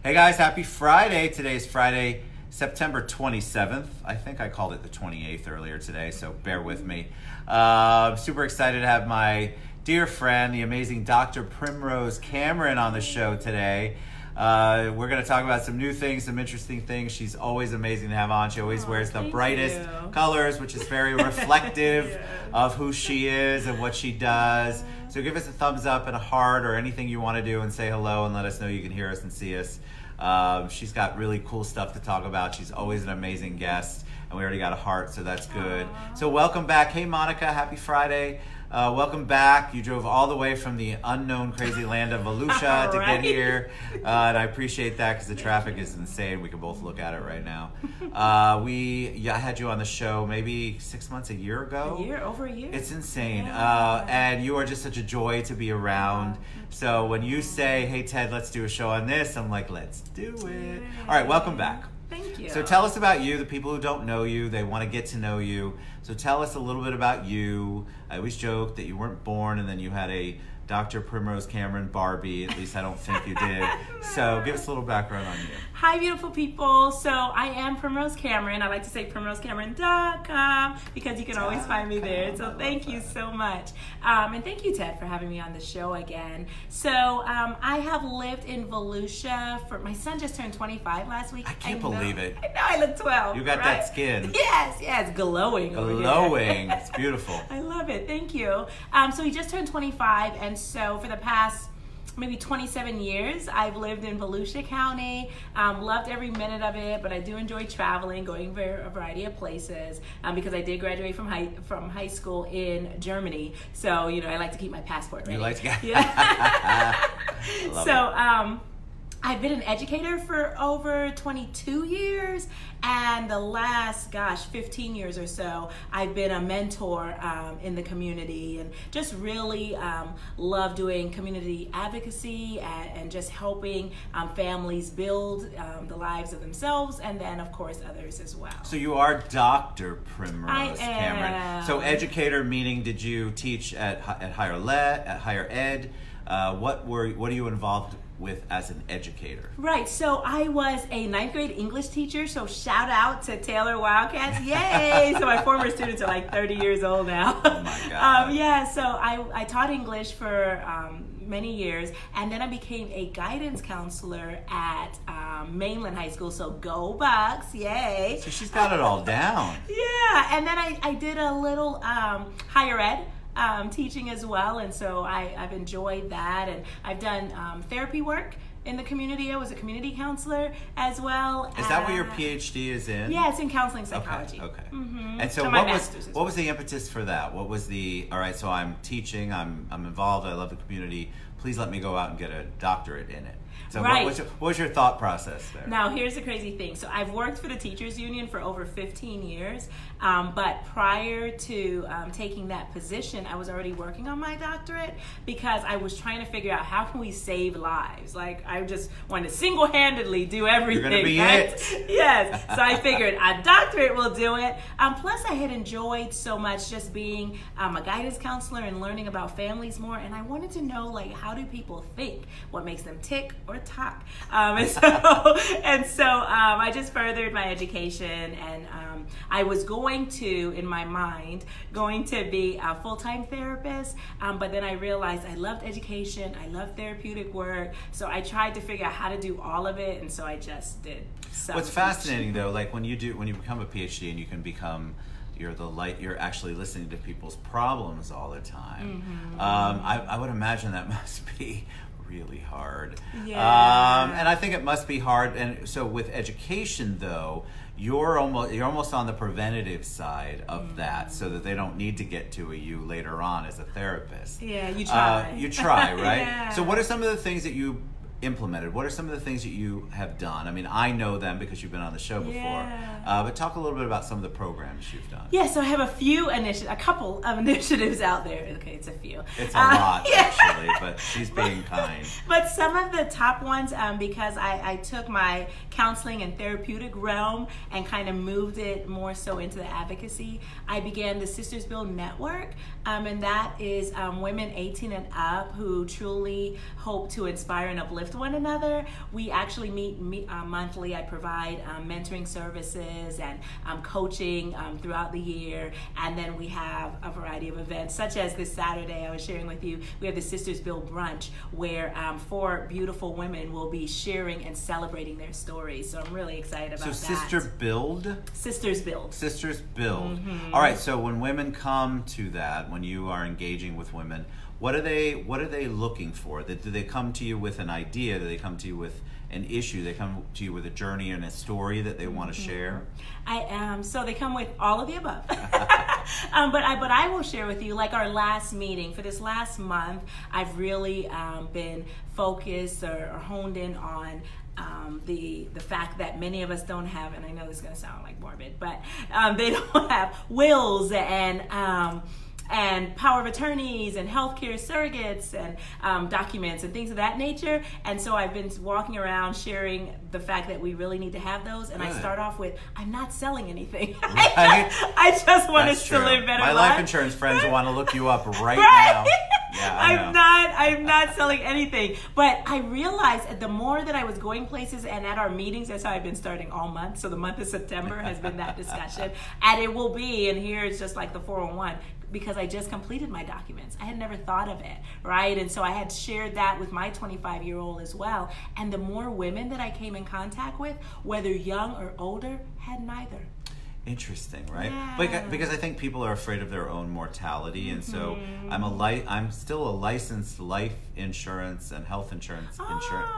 Hey guys, happy Friday. Today's Friday, September 27th. I think I called it the 28th earlier today, so bear with me. Super excited to have my dear friend, the amazing Dr. Primrose Cameron on the show today. We're going to talk about some new things, some interesting things. She's always amazing to have on. She always wears the brightest colors, which is very reflective of who she is and what she does. So give us a thumbs up and a heart or anything you want to do and say hello and let us know you can hear us and see us. She's got really cool stuff to talk about. She's always an amazing guest, and we already got a heart, so that's good. So welcome back. Hey Monica, happy Friday. Welcome back. You drove all the way from the unknown crazy land of Volusia to get here, and I appreciate that because the traffic is insane. We can both look at it right now. I had you on the show maybe 6 months, a year ago. Over a year. It's insane, and you are just such a joy to be around. So when you say, "Hey Ted, let's do a show on this," I'm like, "Let's do it." All right, welcome back. Thank you. So tell us about you. The people who don't know you, they want to get to know you. So tell us a little bit about you. I always joke that you weren't born and then you had a Dr. Primrose Cameron Barbie. At least I don't think you did. So give us a little background on you. Hi, beautiful people. So I am Primrose Cameron. I like to say primrosecameron.com because you can always find me there. So thank you so much. And thank you, Ted, for having me on the show again. So I have lived in Volusia for, my son just turned 25 last week. I can't believe it. I know, I look 12. You got that skin. Yes, glowing. Glowing. It's beautiful. I love it. Thank you. So he just turned 25, and so for the past maybe 27 years, I've lived in Volusia County. Loved every minute of it, but I do enjoy traveling, going to a variety of places because I did graduate from high school in Germany. So, you know, I like to keep my passport ready. You like to get... So, I've been an educator for over 22 years, and the last, 15 years or so, I've been a mentor in the community, and just really love doing community advocacy and just helping families build the lives of themselves, and then, of course, others as well. So you are Dr. Primrose Cameron. am. So educator, meaning did you teach at higher ed? What are you involved with as an educator? Right, so I was a 9th grade English teacher, so shout out to Taylor Wildcats, yay! So my former students are like 30 years old now. Oh my God. So I taught English for many years, and then I became a guidance counselor at Mainland High School, so go Bucks, yay! So she's got it all down. Yeah, and then I did a little higher ed teaching as well, and so I've enjoyed that, and I've done therapy work in the community. I was a community counselor as well. Is that what your PhD is in? Yeah, it's in counseling psychology. Okay. Mm-hmm. And so what was the impetus for that? What was the, all right, so I'm teaching, I'm involved, I love the community, please let me go out and get a doctorate in it. So right. what was your thought process there? Now, here's the crazy thing. So I've worked for the Teachers Union for over 15 years, but prior to taking that position, I was already working on my doctorate because I was trying to figure out how can we save lives. Like, I just wanted to single-handedly do everything. You're going to be it. Yes. So I figured a doctorate will do it. Plus, I had enjoyed so much just being a guidance counselor and learning about families more, and I wanted to know, like, how do people think? What makes them tick or talk? And so I just furthered my education, and I was going to, in my mind, be a full-time therapist, but then I realized I loved education, I loved therapeutic work, so I tried to figure out how to do all of it, and so I just did some. What's fascinating though, like when you become a PhD and you can become, you're actually listening to people's problems all the time. Mm-hmm. I would imagine that must be really hard. Yeah. And I think it must be hard. And so with education though, you're almost on the preventative side of that, so that they don't need to get to you later on as a therapist. Yeah, you try. You try, right? Yeah. So what are some of the things that you implemented? What are some of the things that you have done? I mean, I know them because you've been on the show before. Yeah. But talk a little bit about some of the programs you've done. Yeah, so I have a couple of initiatives out there. Okay, it's a few. It's a lot, actually, but she's being kind. But some of the top ones, because I took my counseling and therapeutic realm and kind of moved it more so into the advocacy, I began the Sisters Build Network, and that is women 18 and up who truly hope to inspire and uplift uplift one another. We actually meet monthly. I provide mentoring services and coaching throughout the year. And then we have a variety of events, such as this Saturday I was sharing with you. We have the Sisters Build Brunch, where 4 beautiful women will be sharing and celebrating their stories. So I'm really excited about that. So Sisters Build? Sisters Build. Sisters Build. All right, so when women come to that, when you are engaging with women, what are they looking for? Do they come to you with an idea? Do they come to you with an issue? They come to you with a journey and a story that they want to share? So they come with all of the above. But I will share with you, like our last meeting, for this last month, I've really been focused or honed in on the fact that many of us don't have, and I know this is going to sound like morbid, but they don't have wills and power of attorneys and healthcare surrogates and documents and things of that nature. And so I've been walking around sharing the fact that we really need to have those. And I start off with, I'm not selling anything. Right. I just want us to live better My lives. life insurance friends want to look you up right now. Yeah, I'm not selling anything. But I realized that the more that I was going places and at our meetings, that's how I've been starting all month. So the month of September has been that discussion. And it will be, and here it's just like the 401, because I just completed my documents. I had never thought of it, right? And so I had shared that with my 25-year-old as well. And the more women that I came in contact with, whether young or older, had neither. Interesting, right? Yeah. Because I think people are afraid of their own mortality, and so I'm still a licensed life insurance and health insurance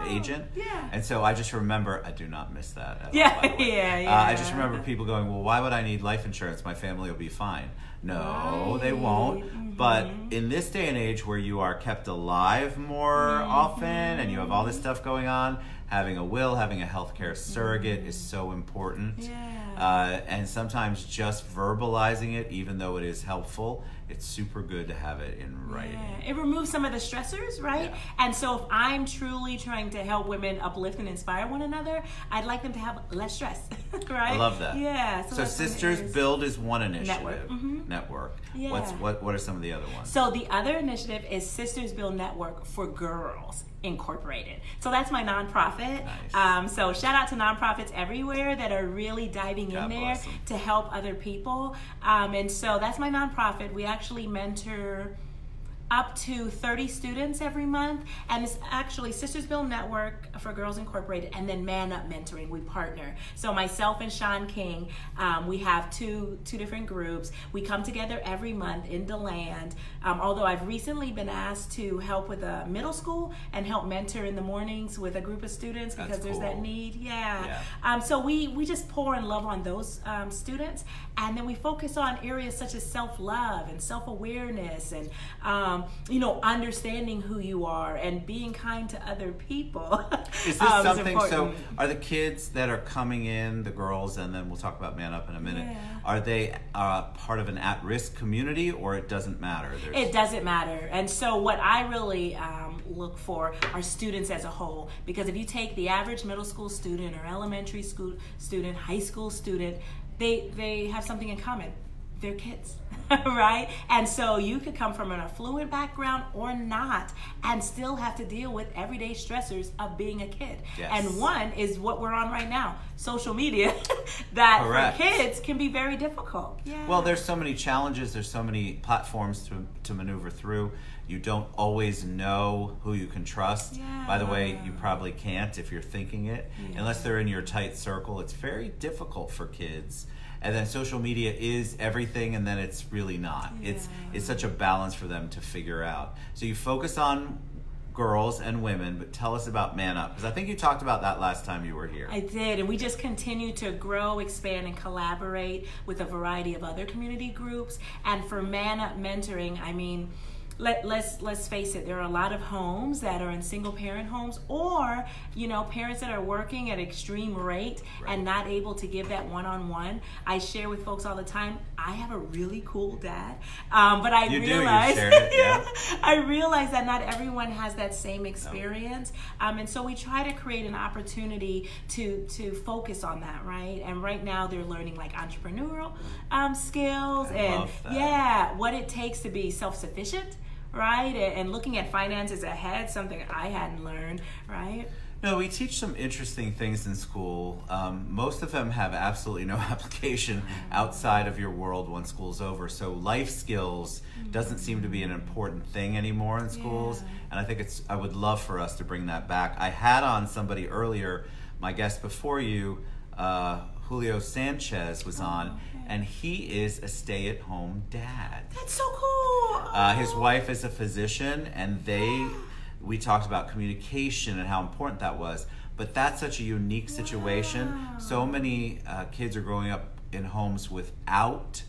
agent, and so I just remember I do not miss that at all, by the way. I just remember people going, well, why would I need life insurance? My family will be fine. No, they won't. But in this day and age where you are kept alive more often and you have all this stuff going on, having a will, having a healthcare surrogate is so important. And sometimes just verbalizing it, even though it is helpful, it's super good to have it in writing. It removes some of the stressors, right? And so if I'm truly trying to help women uplift and inspire one another, I'd like them to have less stress, right? I love that. Yeah. So Sisters Build is one initiative. Network. Network. Yeah. What are some of the other ones? So the other initiative is Sisters Build Network for Girls Incorporated. So that's my nonprofit. Nice. So shout out to nonprofits everywhere that are really diving in there to help other people. And so that's my nonprofit. We actually mentor up to 30 students every month, and it's actually Sisters Build Network for Girls Incorporated, and then Man Up Mentoring. We partner. So myself and Sean King, we have two different groups. We come together every month in DeLand. Although I've recently been asked to help with a middle school and help mentor in the mornings with a group of students because there's that need. So we just pour and love on those students, and then we focus on areas such as self-love and self-awareness and understanding who you are and being kind to other people. Is this something, so are the kids that are coming in, the girls, and then we'll talk about Man Up in a minute, are they part of an at-risk community, or it doesn't matter? It doesn't matter. And so what I really look for are students as a whole, because if you take the average middle school student or elementary school student, high school student, they have something in common. They're kids, right? And so you could come from an affluent background or not and still have to deal with everyday stressors of being a kid. And one is what we're on right now, social media, that for kids can be very difficult. Well, there's so many challenges, there's so many platforms to maneuver through. You don't always know who you can trust. By the way, you probably can't if you're thinking it. Unless they're in your tight circle, it's very difficult for kids. And then social media is everything, and then it's really not. It's such a balance for them to figure out. So you focus on girls and women, but tell us about Man Up, because I think you talked about that last time you were here. I did, and we just continue to grow, expand, and collaborate with a variety of other community groups. And for Man Up Mentoring, I mean, let's face it, there are a lot of homes that are in single parent homes, or parents that are working at extreme rate and not able to give that one-on-one. I share with folks all the time, I have a really cool dad, but I realize I realize that not everyone has that same experience, and so we try to create an opportunity to focus on that, right? And right now they're learning like entrepreneurial skills and what it takes to be self-sufficient, right? And looking at finances ahead, something I hadn't learned, right? No, we teach some interesting things in school. Most of them have absolutely no application outside of your world once school's over. So life skills doesn't seem to be an important thing anymore in schools. And I think I would love for us to bring that back. I had on somebody earlier, my guest before you, Julio Sanchez was on, and he is a stay-at-home dad. That's so cool. His wife is a physician, and we talked about communication and how important that was. But that's such a unique situation. So many kids are growing up in homes without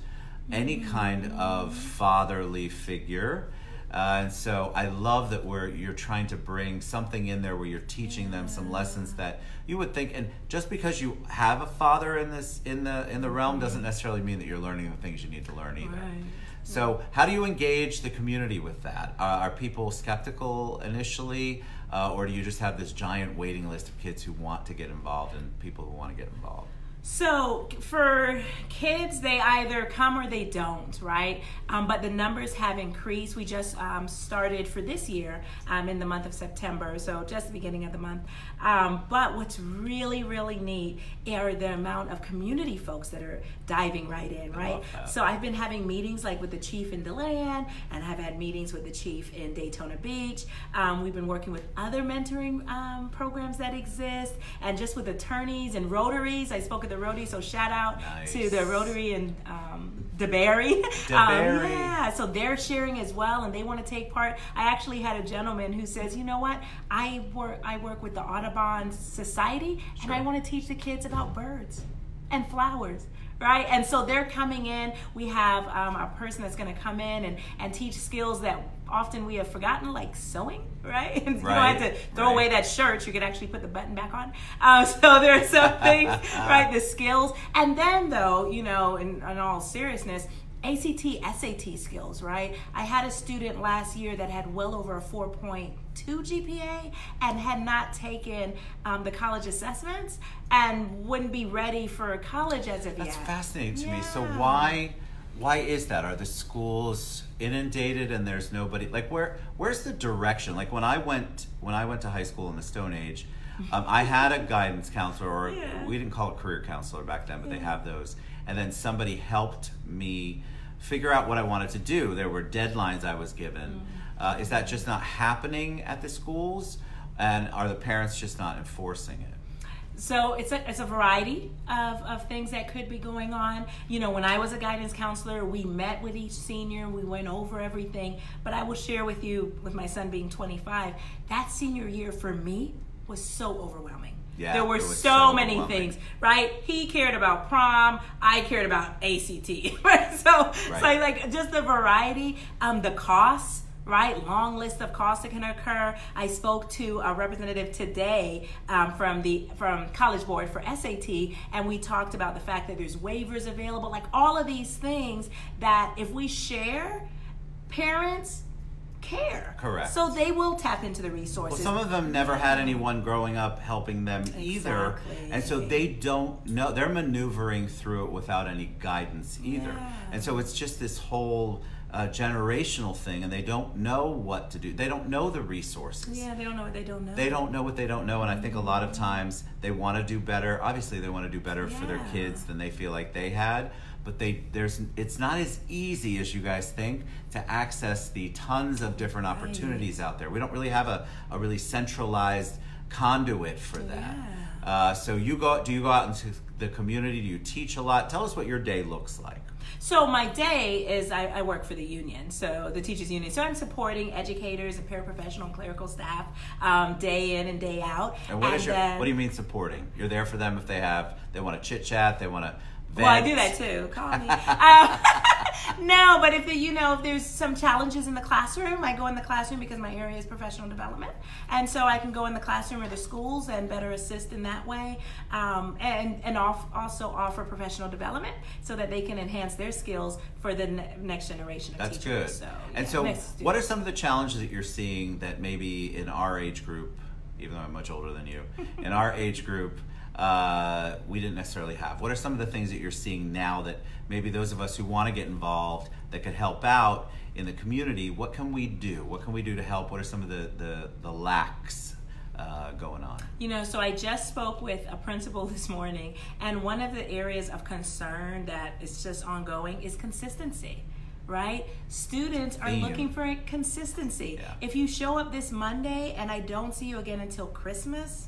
any kind of fatherly figure. And so I love that you're trying to bring something in there where you're teaching them some lessons that you would think, and just because you have a father in the realm doesn't necessarily mean that you're learning the things you need to learn either. Right. So how do you engage the community with that? Are people skeptical initially, or do you just have this giant waiting list of kids who want to get involved and people who want to get involved? So for kids, they either come or they don't, right? But the numbers have increased. We just started for this year in the month of September, so just the beginning of the month. But what's really, really neat are the amount of community folks that are diving right in, right? So I've been having meetings like with the chief in DeLand, and I've had meetings with the chief in Daytona Beach. We've been working with other mentoring programs that exist, and just with attorneys and Rotaries. I spoke at the Rotary, so shout out to the Rotary in DeBerry. Yeah, so they're sharing as well, and they want to take part. I actually had a gentleman who says, you know what, I work with the Audubon Society, and I want to teach the kids about birds and flowers. Right, and so they're coming in. We have a person that's going to come in and teach skills that often we have forgotten, like sewing, right? And you don't have to throw away that shirt. You can actually put the button back on. So there are some things, right, the skills. And then though, you know, in all seriousness, ACT, SAT skills, right? I had a student last year that had well over a 4.2 GPA and had not taken the college assessments and wouldn't be ready for college as of yet. That's fascinating to me. So why is that? Are the schools inundated and there's nobody? Like where's the direction? Like when I went to high school in the Stone Age, I had a guidance counselor, or we didn't call it career counselor back then, but they have those. And then somebody helped me figure out what I wanted to do. There were deadlines I was given. Is that just not happening at the schools? And are the parents just not enforcing it? So it's a variety of things that could be going on. You know, when I was a guidance counselor, we met with each senior, we went over everything. But I will share with you, with my son being 25, that senior year for me was so overwhelming. Yeah, there were so many things, right? He cared about prom, I cared about ACT, right? So like just the variety, the costs, right? Long list of costs that can occur. I spoke to a representative today from College Board for SAT, and we talked about the fact that there's waivers available, like all of these things that if we share, parents care. Correct. So they will tap into the resources. Well, some of them never had anyone growing up helping them either. And so they don't know. They're maneuvering through it without any guidance either. And so it's just this whole generational thing, and they don't know what to do. They don't know the resources. Yeah, they don't know what they don't know. They don't know what they don't know, and I think a lot of times they want to do better. Obviously, they want to do better for their kids than they feel like they had. But it's not as easy as you guys think to access the tons of different opportunities out there. We don't really have a really centralized conduit for that. So do you go out into the community? Do you teach a lot? Tell us what your day looks like. So my day is I work for the union, so the teachers union. So I'm supporting educators and paraprofessional and clerical staff day in and day out. And what do you mean supporting? You're there for them if they want to chit chat, they want to vent. Well, I do that too. Call me. No, but if there's some challenges in the classroom, I go in the classroom because my area is professional development, and so I can go in the classroom or the schools and better assist in that way, and also offer professional development so that they can enhance their skills for the next generation of teachers. That's good. So what are some of the challenges that you're seeing that maybe in our age group, even though I'm much older than you, in our age group, we didn't necessarily have? What are some of the things that you're seeing now that maybe those of us who want to get involved that could help out in the community, what can we do? What can we do to help? What are some of the lacks going on? You know, so I just spoke with a principal this morning, and one of the areas of concern that is just ongoing is consistency. Right? Students are looking for consistency. Yeah. If you show up this Monday and I don't see you again until Christmas,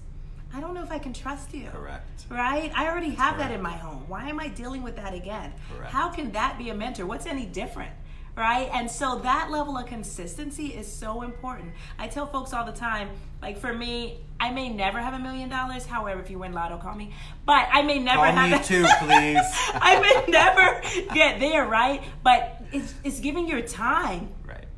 I don't know if I can trust you. Correct. Right? I already have that in my home. Why am I dealing with that again? Correct. How can that be a mentor? What's any different? Right? And so that level of consistency is so important. I tell folks all the time, like for me, I may never have $1 million. However, if you win Lotto, call me. But I may never have me too, please. I may never get there, right? But it's giving your time.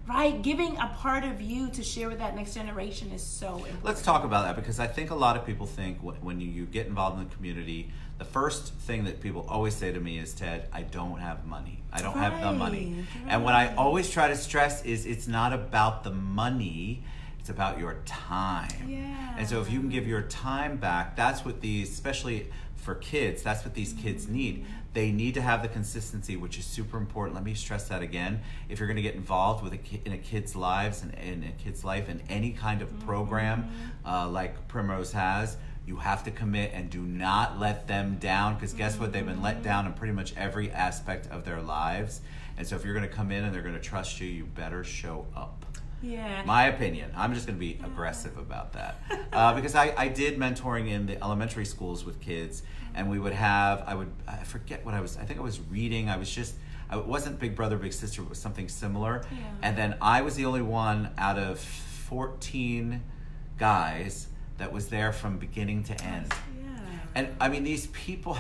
Right? Giving a part of you to share with that next generation is so important. Let's talk about that, because I think a lot of people think when you get involved in the community, the first thing that people always say to me is, Ted, I don't have money. I don't have the money. Right. And what I always try to stress is it's not about the money, it's about your time. Yeah. And so if you can give your time back, that's what these, especially for kids, that's what these kids need. They need to have the consistency, which is super important. Let me stress that again. If you're going to get involved with in a kid's lives and in a kid's life in any kind of program like Primrose has, you have to commit and do not let them down, because guess what? They've been let down in pretty much every aspect of their lives. And so if you're going to come in and they're going to trust you, you better show up. Yeah. My opinion. I'm just going to be aggressive about that. Because I did mentoring in the elementary schools with kids, and we would have, I forget what I think I was reading. It wasn't Big Brother, Big Sister, it was something similar. Yeah. And then I was the only one out of 14 guys that was there from beginning to end. Yeah. And I mean, these people,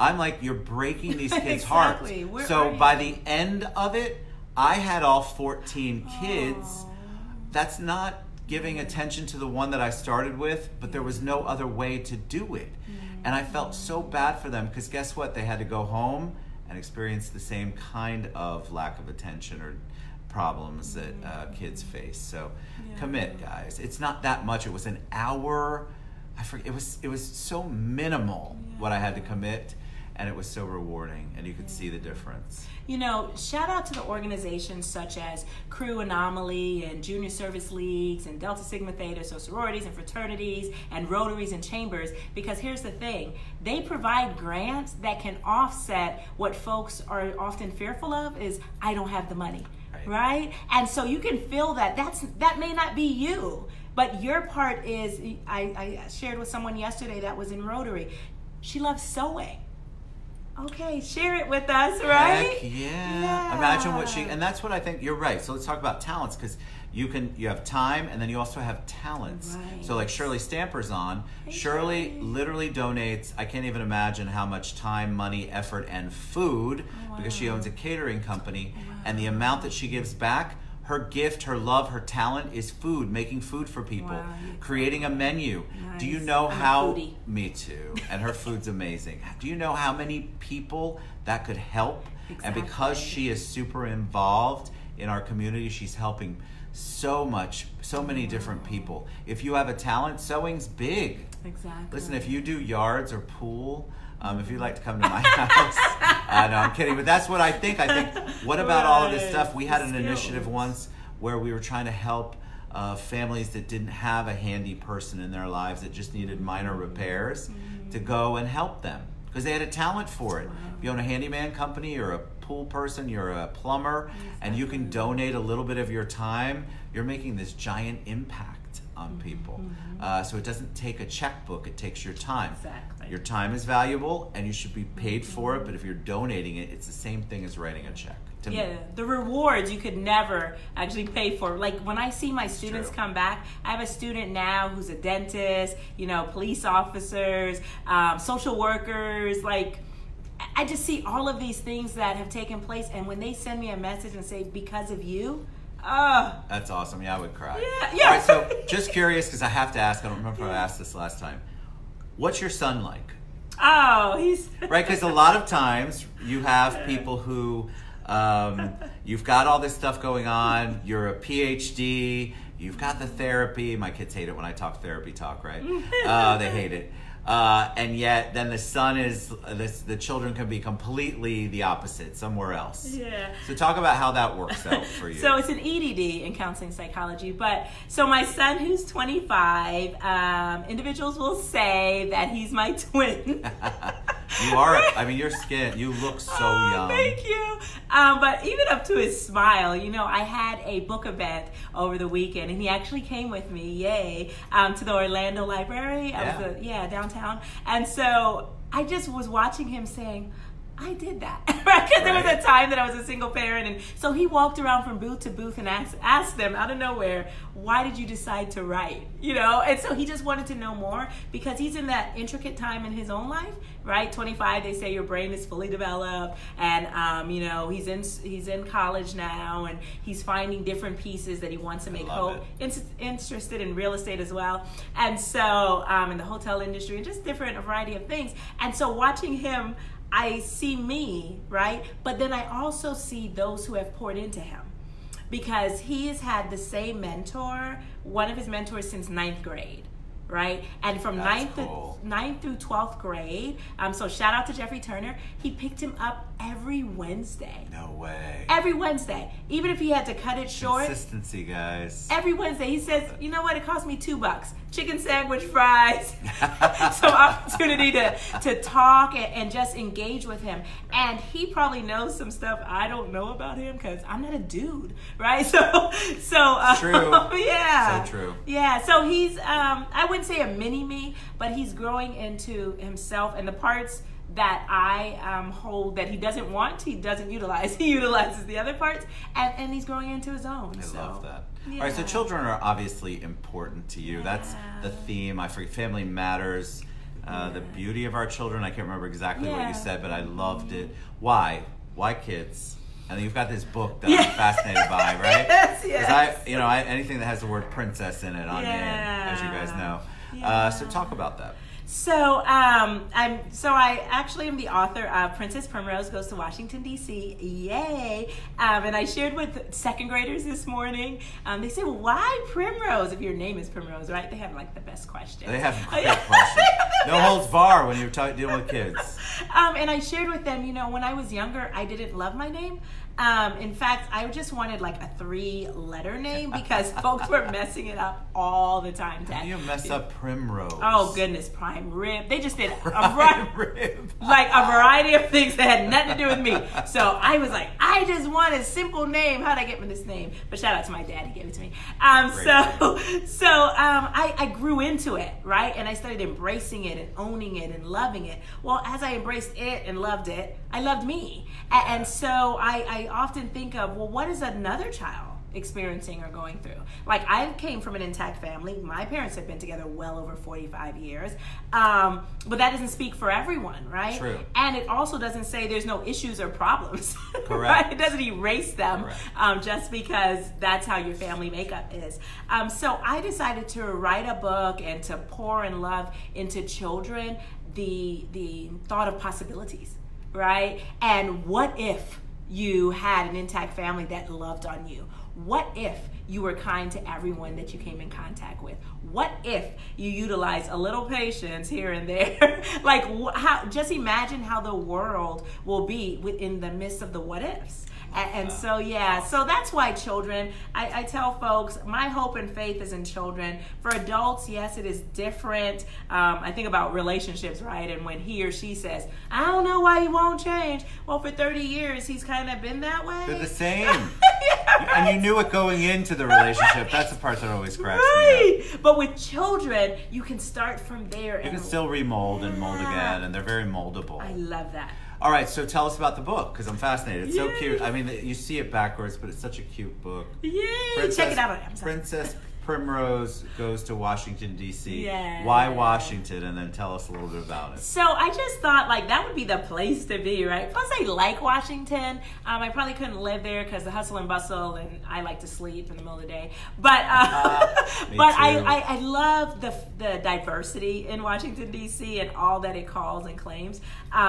I'm like, you're breaking these kids' Exactly. hearts. So by the end of it, I had all 14 kids. That's not giving attention to the one that I started with, but there was no other way to do it. And I felt so bad for them, because guess what? They had to go home and experience the same kind of lack of attention or problems that kids face. So commit, guys. It's not that much. It was an hour. I forget. It was so minimal what I had to commit, and it was so rewarding, and you could see the difference. You know, shout out to the organizations such as Crew Anomaly and Junior Service Leagues and Delta Sigma Theta, so sororities and fraternities and Rotaries and Chambers, because here's the thing, they provide grants that can offset what folks are often fearful of is, I don't have the money, right? And so you can feel that may not be you, but your part is, I shared with someone yesterday that was in Rotary, she loves sewing. Okay, share it with us, right? Heck yeah. Imagine what and that's what I think, you're right. So let's talk about talents, because you have time, and then you also have talents. Right. So like Shirley Stamper's on. Shirley literally donates, I can't even imagine how much time, money, effort, and food, because she owns a catering company, and the amount that she gives back, her gift, her love, her talent is food, making food for people, creating a menu. Nice. Do you know how, foodie. Me too, and her food's amazing. Do you know how many people that could help? Exactly. And because she is super involved in our community, she's helping so many different people. If you have a talent, sewing's big. Exactly. Listen, if you do yards or pool, if you'd like to come to my house, no, I'm kidding, but that's what I think. What about all of this stuff? We had an initiative once where we were trying to help families that didn't have a handy person in their lives, that just needed minor repairs, to go and help them, because they had a talent for it. If you own a handyman company, or a pool person, you're a plumber, and you can donate a little bit of your time, you're making this giant impact on people. So it doesn't take a checkbook, it takes your time. Exactly. Your time is valuable, and you should be paid for it, but if you're donating it, it's the same thing as writing a check. Yeah, the rewards you could never actually pay for. Like when I see my students come back, I have a student now who's a dentist, police officers, social workers, like I just see all of these things that have taken place, and when they send me a message and say, because of you, that's awesome. Yeah, I would cry. Yeah. All right, so just curious, because I have to ask, I don't remember if I asked this last time. What's your son like? Oh, he's... Right, because a lot of times you have people who, you've got all this stuff going on, you're a PhD, you've got the therapy. My kids hate it when I talk therapy talk, right? They hate it. And yet then the son is, the children can be completely the opposite, somewhere else. Yeah. So talk about how that works out for you. So it's an EDD in counseling psychology. But so my son, who's 25, individuals will say that he's my twin. You are, I mean, your skin, you look so young. Thank you. But even up to his smile, you know, I had a book event over the weekend, and he actually came with me, yay, to the Orlando Library. Downtown. And so I just was watching him saying, I did that, right? Because there was a time that I was a single parent, and so he walked around from booth to booth and asked them out of nowhere, why did you decide to write? You know, and so he just wanted to know more because he's in that intricate time in his own life, right? 25, they say your brain is fully developed, and you know, he's in college now, and he's finding different pieces that he wants to make whole. Interested in real estate as well, and so in the hotel industry, and just different, a variety of things. And so watching him, I see me, right? But then I also see those who have poured into him, because he has had the same mentor, one of his mentors since 9th grade, right? And from 9th through 12th grade, so shout out to Jeffrey Turner, he picked him up every Wednesday. No way. Every Wednesday. Even if he had to cut it short. Consistency, guys. Every Wednesday. He says, you know what, it cost me $2. Chicken sandwich, fries, some opportunity to talk and just engage with him. And he probably knows some stuff I don't know about him because I'm not a dude, right? So true. Yeah. So true. Yeah. So he's, I wouldn't say a mini me, but he's growing into himself, and the parts that I hold that he doesn't want, he doesn't utilize. He utilizes the other parts, and he's growing into his own. I love that. Yeah. All right, so children are obviously important to you. Yeah. That's the theme. I forget, family matters. The beauty of our children. I can't remember exactly what you said, but I loved it. Why? Why kids? And you've got this book that I'm fascinated by, right? Yes. Because anything that has the word princess in it on me, as you guys know. So talk about that. So I actually am the author of Princess Primrose Goes to Washington, D.C. Yay! And I shared with second graders this morning. They say, well, why Primrose if your name is Primrose, right? They have like the best questions. They have great questions. No holds bar when you're dealing with kids. And I shared with them, you know, when I was younger, I didn't love my name. In fact, I just wanted like a 3-letter name because folks were messing it up all the time. How do you mess up Primrose? Oh goodness, prime rib. They just did like a variety of things that had nothing to do with me. So I was like, I just want a simple name. How'd I get this name? But shout out to my dad, he gave it to me. I grew into it, right? And I started embracing it and owning it and loving it. Well, as I embraced it and loved it, I loved me. And so I often think of, well, what is another child experiencing or going through? Like, I came from an intact family. My parents have been together well over 45 years. But that doesn't speak for everyone, right? True. And it also doesn't say there's no issues or problems. Correct. Right? It doesn't erase them just because that's how your family makeup is. So I decided to write a book and to pour in love into children the thought of possibilities, right? And what if you had an intact family that loved on you? What if you were kind to everyone that you came in contact with? What if you utilize a little patience here and there? Like, just imagine how the world will be within the midst of the what ifs. And so that's why children, I tell folks, my hope and faith is in children. For adults, yes, it is different. I think about relationships, right? And when he or she says, I don't know why he won't change. Well, for 30 years, he's kind of been that way. They're the same. And you knew it going into the relationship. That's the part that always cracks me up. But with children, you can start from there. You can still remold and mold again, and they're very moldable. I love that. All right, so tell us about the book, because I'm fascinated. It's so cute. I mean, you see it backwards, but it's such a cute book. Yay! Check it out on Amazon. Princess Primrose Goes to Washington, D.C. Yeah. Why Washington? And then tell us a little bit about it. So I just thought, like, that would be the place to be, right? Plus, I like Washington. I probably couldn't live there because the hustle and bustle, and I like to sleep in the middle of the day. But I love the diversity in Washington, D.C. and all that it calls and claims.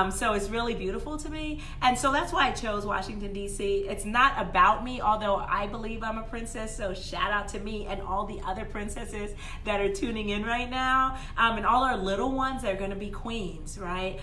So it's really beautiful to me. And so that's why I chose Washington, D.C. It's not about me, although I believe I'm a princess, so shout out to me and all all the other princesses that are tuning in right now, and all our little ones that are going to be queens, right?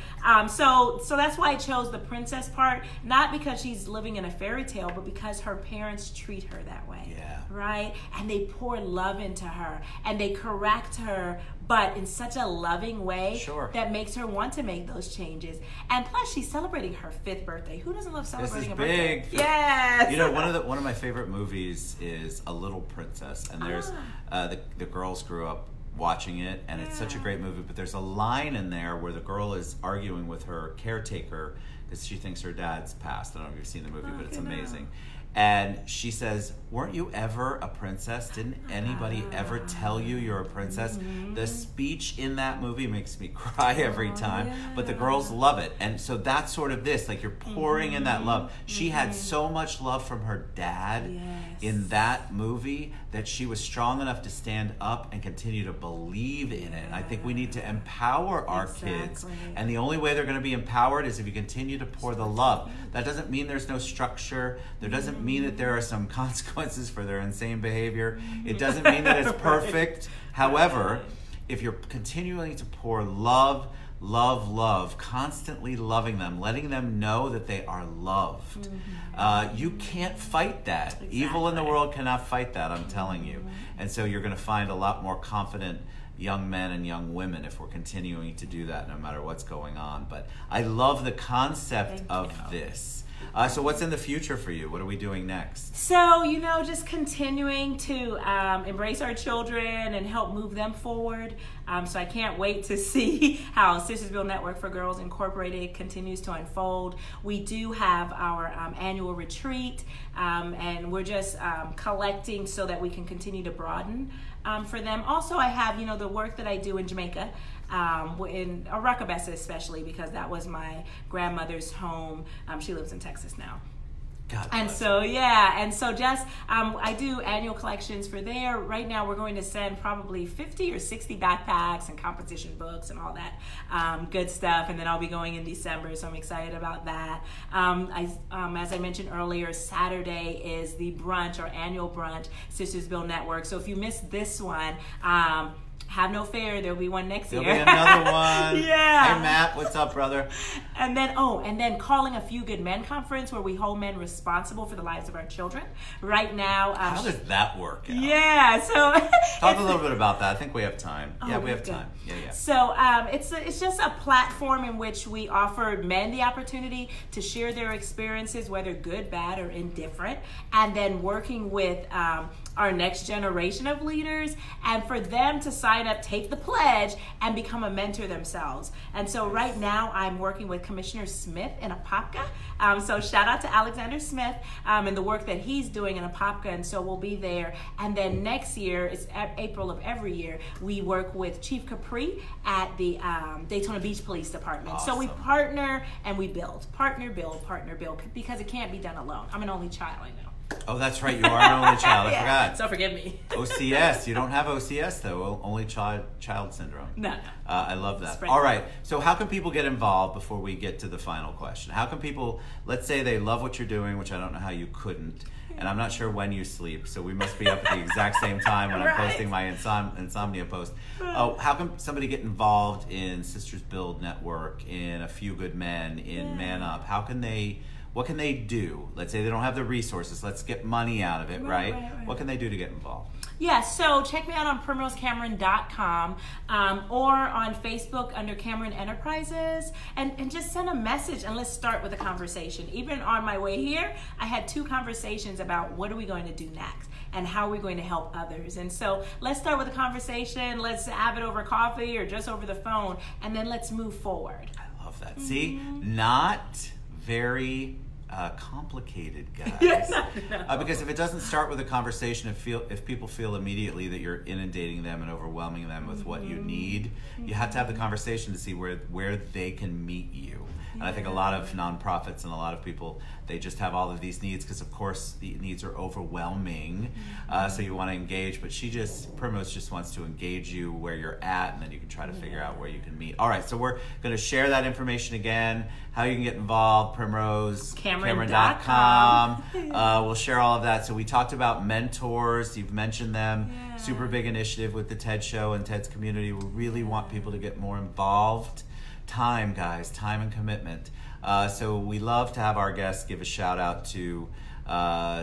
So that's why I chose the princess part, not because she's living in a fairy tale, but because her parents treat her that way, right? And they pour love into her, and they correct her, but in such a loving way that makes her want to make those changes. And plus, she's celebrating her 5th birthday. Who doesn't love celebrating a birthday? Big. Yes. You know, one of my favorite movies is A Little Princess, and there's the girls grew up watching it, and it's such a great movie. But there's a line in there where the girl is arguing with her caretaker because she thinks her dad's passed. I don't know if you've seen the movie, but it's amazing. And she says, weren't you ever a princess? Didn't anybody ever tell you you're a princess? The speech in that movie makes me cry every time, but the girls love it. And so that's sort of this, like you're pouring in that love. She had so much love from her dad in that movie that she was strong enough to stand up and continue to believe in it. And I think we need to empower our kids. And the only way they're going to be empowered is if you continue to pour the love. That doesn't mean there's no structure. There doesn't mean that there are some consequences for their insane behavior. It doesn't mean that it's perfect. However, if you're continuing to pour love, constantly loving them, letting them know that they are loved, you can't fight that. Evil in the world cannot fight that, I'm telling you. And so you're going to find a lot more confident young men and young women if we're continuing to do that no matter what's going on. But I love the concept of this. So what's in the future for you? What are we doing next? So, you know, just continuing to embrace our children and help move them forward. So I can't wait to see how Sistersville Network for Girls Incorporated continues to unfold. We do have our annual retreat, and we're just collecting so that we can continue to broaden for them. Also, I have, you know, the work that I do in Jamaica, in Arakabessa especially, because that was my grandmother's home. She lives in Texas now. And so, just, I do annual collections for there. Right now, we're going to send probably 50 or 60 backpacks and composition books and all that good stuff. And then I'll be going in December, so I'm excited about that. As I mentioned earlier, Saturday is the brunch, our annual brunch, Sistersville Network. So if you missed this one, have no fear, there'll be one next year. There'll be another one. Hey, Matt, what's up, brother? And then Calling a Few Good Men conference, where we hold men responsible for the lives of our children. Right now, how does that work out? Yeah, so talk a little bit about that. I think we have time. We have time. Yeah. So it's just a platform in which we offer men the opportunity to share their experiences, whether good, bad, or indifferent, and then working with our next generation of leaders, and for them to sign up, take the pledge, and become a mentor themselves. And so right now I'm working with Commissioner Smith in Apopka. So shout out to Alexander Smith and the work that he's doing in Apopka, and so we'll be there. And then next year, it's April of every year, we work with Chief Capri at the Daytona Beach Police Department. Awesome. So we partner and we build. Partner, build, because it can't be done alone. I'm an only child, I know. Oh, that's right. You are an only child. I forgot. So forgive me. OCS. You don't have OCS, though. Only child syndrome. No. I love that. All right. So how can people get involved before we get to the final question? How can people, let's say they love what you're doing, which I don't know how you couldn't, and I'm not sure when you sleep, so we must be up at the exact same time when I'm posting my insomnia post. Oh, how can somebody get involved in Sisters Build Network, in A Few Good Men, in Man Up? What can they do? Let's say they don't have the resources. Let's get money out of it, right? What can they do to get involved? Yeah, so check me out on primrosecameron.com or on Facebook under Cameron Enterprises, and just send a message and let's start with a conversation. Even on my way here, I had 2 conversations about what are we going to do next and how are we going to help others. And so let's start with a conversation, let's have it over coffee or just over the phone, and then let's move forward. I love that. See, not very complicated, guys. No. Because if it doesn't start with a conversation, if people feel immediately that you're inundating them and overwhelming them with what you need, you have to have the conversation to see where they can meet you. And I think a lot of nonprofits and a lot of people, they just have all of these needs because, of course, the needs are overwhelming. So you want to engage, but Primrose just wants to engage you where you're at, and then you can try to figure out where you can meet. All right, so we're going to share that information again, how you can get involved, primrosecameron.com. We'll share all of that. So we talked about mentors. You've mentioned them. Yeah. Super big initiative with the TED Show and TED's community. We really want people to get more involved. Time, guys, time and commitment. So we love to have our guests give a shout out to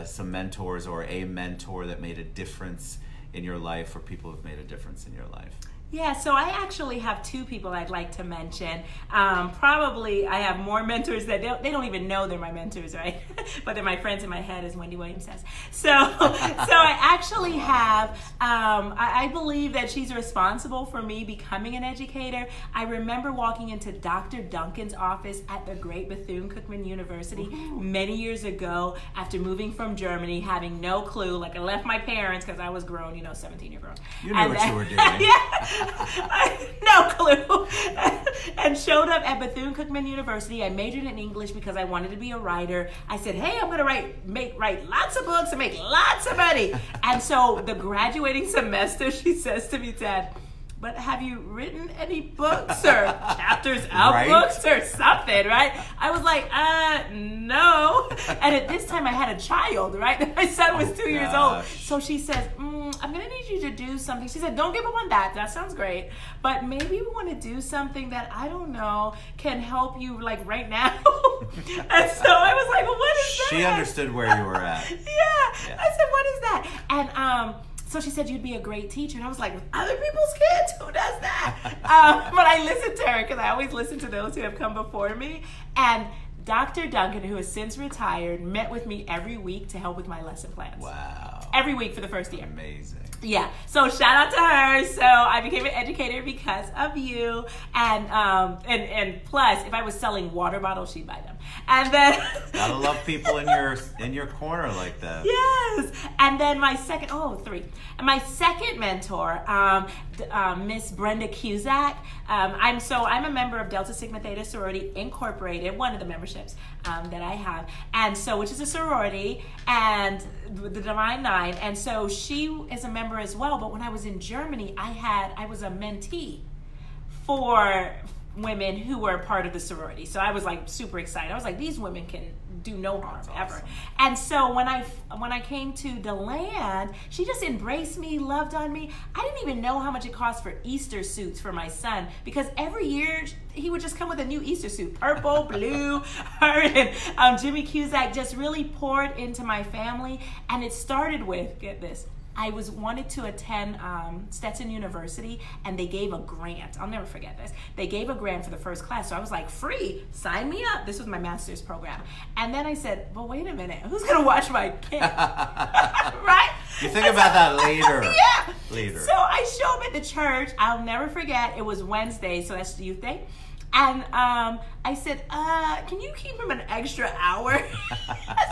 some mentors or a mentor that made a difference in your life, or people who've made a difference in your life. Yeah, so I actually have two people I'd like to mention. Probably I have more mentors that they don't even know they're my mentors, right? But they're my friends in my head, as Wendy Williams says. So I actually have, I believe that she's responsible for me becoming an educator. I remember walking into Dr. Duncan's office at the great Bethune-Cookman University many years ago after moving from Germany, having no clue. Like, I left my parents because I was grown, 17-year-old. You knew what you were doing. Yeah. No clue. And showed up at Bethune-Cookman University. I majored in English because I wanted to be a writer. I said, hey, I'm going to write lots of books and make lots of money. And so the graduating semester, she says to me, Dad, but have you written any books or chapters of books or something, right? I was like, no. And at this time I had a child, right? My son was 2 years old. So she says, I'm going to need you to do something. She said, don't give up on that. That sounds great. But maybe we want to do something that, I don't know, can help you like right now. And so I was like, well, what is that? She understood where you were at. Yeah. I said, what is that? And so she said, you'd be a great teacher. And I was like, with other people's kids? Who does that? But I listened to her because I always listen to those who have come before me. And Dr. Duncan, who has since retired, met with me every week to help with my lesson plans. Wow. Every week for the first year. Amazing. Yeah, so shout out to her. So I became an educator because of you, and plus, if I was selling water bottles, she'd buy them. And then gotta love people in your corner like that. Yes, and then my second mentor, Miss Brenda Cusack. I'm a member of Delta Sigma Theta Sorority Incorporated, one of the memberships that I have, and so which is a sorority and the Divine Nine, and so she is a member as well. But when I was in Germany, I was a mentee for women who were part of the sorority. So I was like super excited. I was like, these women can do no harm ever. And so when I came to the land, she just embraced me, loved on me. I didn't even know how much it cost for Easter suits for my son, because every year he would just come with a new Easter suit, purple, blue. Her and Jimmy Cusack just really poured into my family. And it started with, get this, I wanted to attend Stetson University, and they gave a grant. I'll never forget this. They gave a grant for the first class, so I was like, free, sign me up. This was my master's program. And then I said, well, wait a minute, who's gonna watch my kid? Right? You think about that later. Yeah. Later. So I show up at the church. I'll never forget, it was Wednesday, so that's the youth day. And I said, can you keep him an extra hour?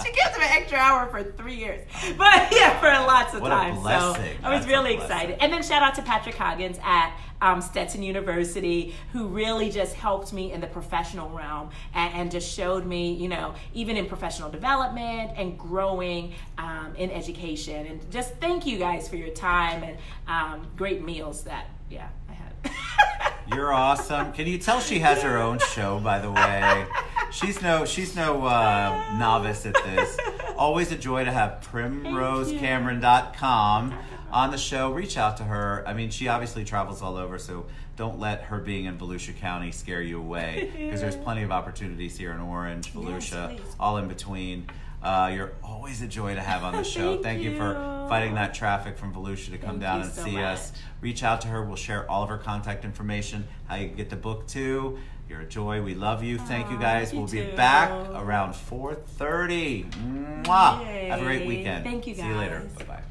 She gives him an extra hour for 3 years. But yeah, for lots of time. So I was really excited. And then shout out to Patrick Hoggins at Stetson University, who really just helped me in the professional realm and just showed me, even in professional development and growing in education. And just thank you guys for your time and great meals that, I had. You're awesome. Can you tell she has her own show, by the way? She's no novice at this. Always a joy to have primrosecameron.com on the show. Reach out to her. I mean, she obviously travels all over, so don't let her being in Volusia County scare you away, because there's plenty of opportunities here in Orange, Volusia, all in between. You're always a joy to have on the show. Thank you for fighting that traffic from Volusia to come down and see us. Reach out to her. We'll share all of her contact information, how you can get the book too. You're a joy. We love you. Thank you, guys. We'll be back around 4:30. Mwah. Have a great weekend. Thank you, guys. See you later. Bye-bye.